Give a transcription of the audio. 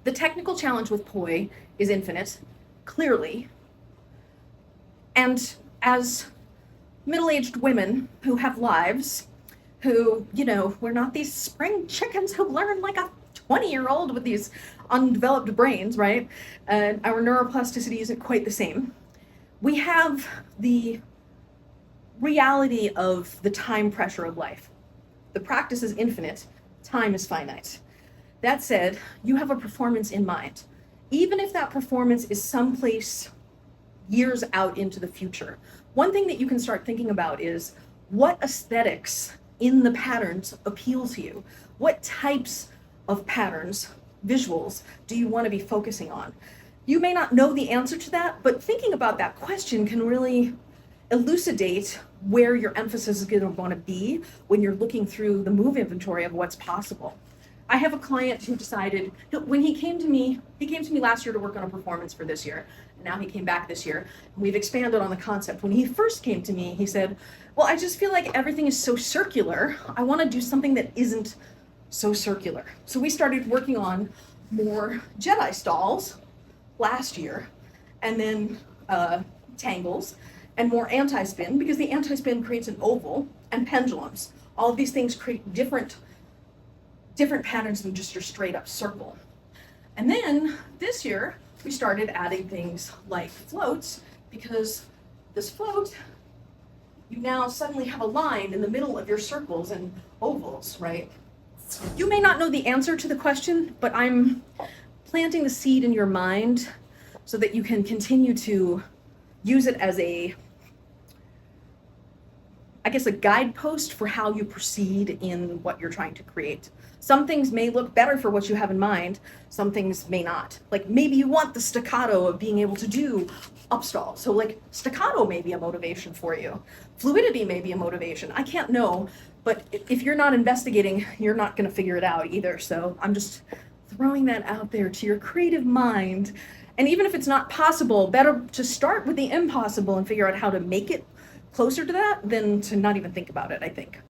The technical challenge with Poi is infinite, clearly. And as middle-aged women who have lives, who, we're not these spring chickens who learn like a 20-year-old with these undeveloped brains, right? And our neuroplasticity isn't quite the same. We have the reality of the time pressure of life. The practice is infinite, time is finite. That said, you have a performance in mind. Even if that performance is someplace years out into the future, one thing that you can start thinking about is what aesthetics in the patterns appeal to you? What types of patterns, visuals, do you want to be focusing on? You may not know the answer to that, but thinking about that question can really elucidate where your emphasis is going to want to be when you're looking through the move inventory of what's possible. I have a client who decided, when he came to me last year to work on a performance for this year, and now he came back this year, and we've expanded on the concept. When he first came to me, he said, well, I just feel like everything is so circular. I want to do something that isn't so circular. So we started working on more Jedi stalls last year, and then tangles, and more anti-spin, because the anti-spin creates an oval, and pendulums. All of these things create different patterns than just your straight up circle. And then this year, we started adding things like floats, because this float, you now suddenly have a line in the middle of your circles and ovals, right? You may not know the answer to the question, but I'm planting the seed in your mind so that you can continue to use it as a guidepost for how you proceed in what you're trying to create. Some things may look better for what you have in mind, some things may not. Like maybe you want the staccato of being able to do upstall. So like staccato may be a motivation for you. Fluidity may be a motivation. I can't know, but if you're not investigating, you're not gonna figure it out either. So I'm just throwing that out there to your creative mind. And even if it's not possible, better to start with the impossible and figure out how to make it closer to that than to not even think about it, I think.